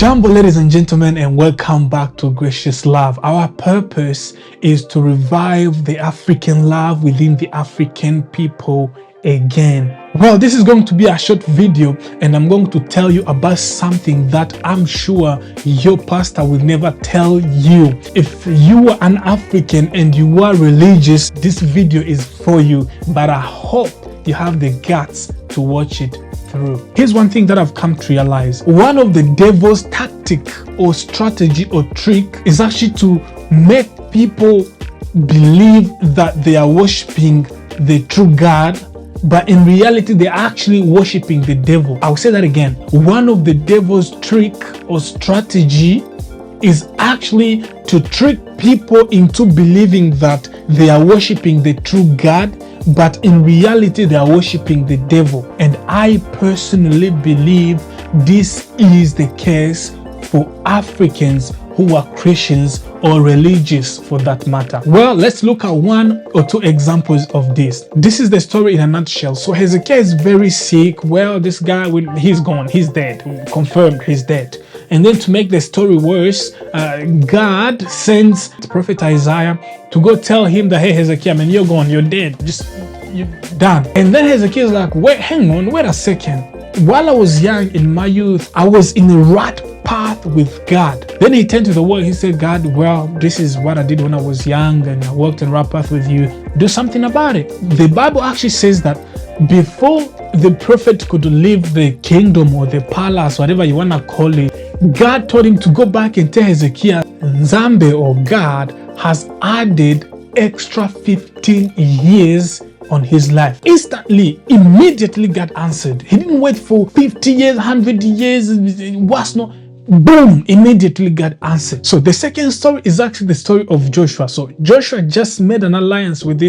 Jumbo, ladies and gentlemen, and welcome back to Gracious Love. Our purpose is to revive the African love within the African people again. Well, this is going to be a short video, and I'm going to tell you about something that I'm sure your pastor will never tell you. If you are an African and you are religious, this video is for you, but I hope you have the guts to watch it through. Here's one thing that I've come to realize. One of the devil's tactic or strategy or trick is actually to make people believe that they are worshiping the true God, but in reality they're actually worshiping the devil. I'll say that again. One of the devil's trick or strategy is actually to trick people into believing that they are worshiping the true God, but in reality they are worshiping the devil. And I personally believe this is the case for Africans who are Christians or religious for that matter. Well, let's look at one or two examples of this. This is the story in a nutshell. So Hezekiah is very sick. Well, this guy, he's gone, he's dead, confirmed he's dead. And then to make the story worse, God sends the prophet Isaiah to go tell him that, hey, Hezekiah, man, you're gone, you're dead, you're done. And then Hezekiah is like, wait a second. While I was young in my youth, I was in the right path with God. Then he turned to the word. He said, God, well, this is what I did when I was young and I walked in right path with you. Do something about it. The Bible actually says that before the prophet could leave the kingdom or the palace, whatever you want to call it, God told him to go back and tell Hezekiah, Nzambe or God has added extra 15 years on his life. Instantly, immediately God answered. He didn't wait for 50 years, 100 years, what's not. Boom, immediately God answered. So the second story is actually the story of Joshua. So Joshua just made an alliance with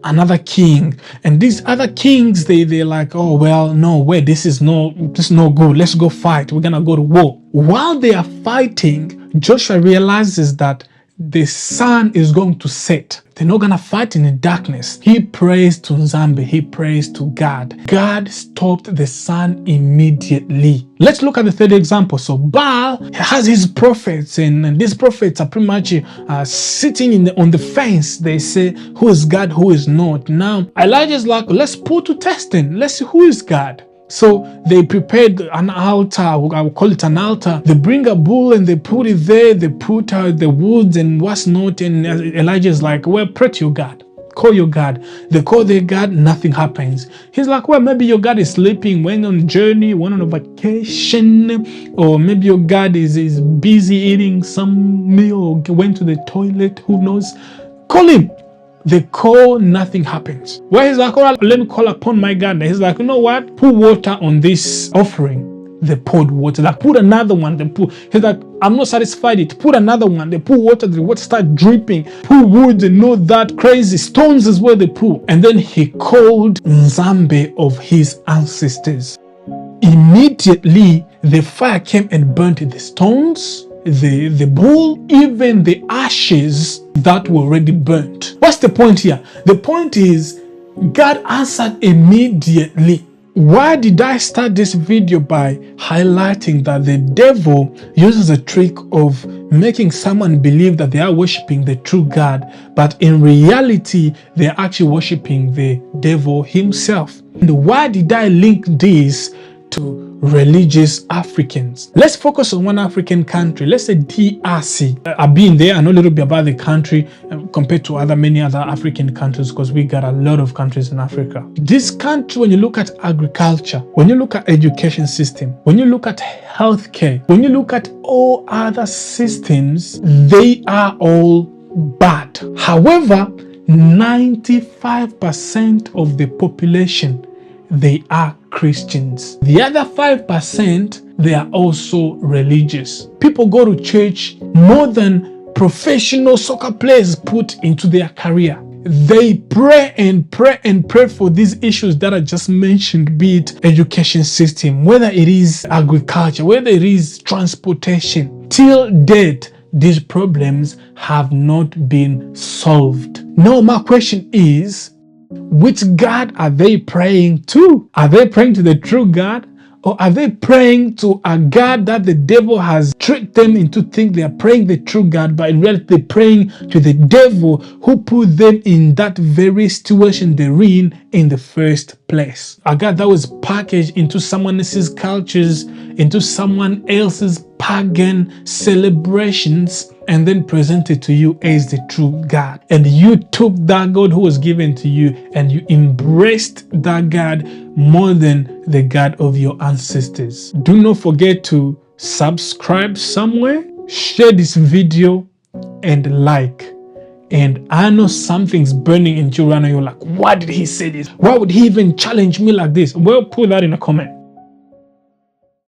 another king, and these other kings, they're like, oh well, no way, this is no good, let's go fight, we're gonna go to war. While they are fighting, Joshua realizes that the sun is going to set. They're not gonna fight in the darkness. He prays to Nzambe, he prays to God. God stopped the sun immediately. Let's look at the third example. So Baal has his prophets, and these prophets are pretty much sitting on the fence. They say, who is God, who is not? Now Elijah's like, let's put to testing, let's see who is God. So they prepared an altar, I will call it an altar. They bring a bull and they put it there, they put the woods and what's not, and Elijah's like, well, pray to your God, call your God. They call their God, nothing happens. He's like, well, maybe your God is sleeping, went on a journey, went on a vacation, or maybe your God is busy eating some meal or went to the toilet, who knows. Call him. They call, nothing happens. Well, he's like, all right, let me call upon my God. He's like, you know what? Put water on this offering. They poured water. Like, put another one. He's like, I'm not satisfied it. Put another one. They put water. The water start dripping. Put wood and all that crazy. Stones is where they put. And then he called Nzambe of his ancestors. Immediately, the fire came and burnt the stones, the bull, even the ashes that were already burnt. What's the point here? The point is, God answered immediately. Why did I start this video by highlighting that the devil uses a trick of making someone believe that they are worshiping the true God, but in reality, they're actually worshiping the devil himself? And why did I link this to religious Africans? Let's focus on one African country. Let's say DRC. I've been there. I know a little bit about the country compared to many other African countries, because we got a lot of countries in Africa. This country, when you look at agriculture, when you look at education system, when you look at healthcare, when you look at all other systems, they are all bad. However, 95% of the population, they are Christians. The other 5%, they are also religious. People go to church more than professional soccer players put into their career. They pray and pray and pray for these issues that I just mentioned, be it education system, whether it is agriculture, whether it is transportation. Till date, these problems have not been solved. Now, my question is, which God are they praying to? Are they praying to the true God, Or are they praying to a God that the devil has tricked them into think they are praying the true God, but in reality they're praying to the devil who put them in that very situation they're in the first place? A God that was packaged into someone else's cultures, into someone else's pagan celebrations, and then presented to you as the true God. And you took that God who was given to you and you embraced that God more than the God of your ancestors. Do not forget to subscribe somewhere, share this video, and like. And I know something's burning in you right now. You're like, why did he say this? Why would he even challenge me like this? Well, put that in a comment.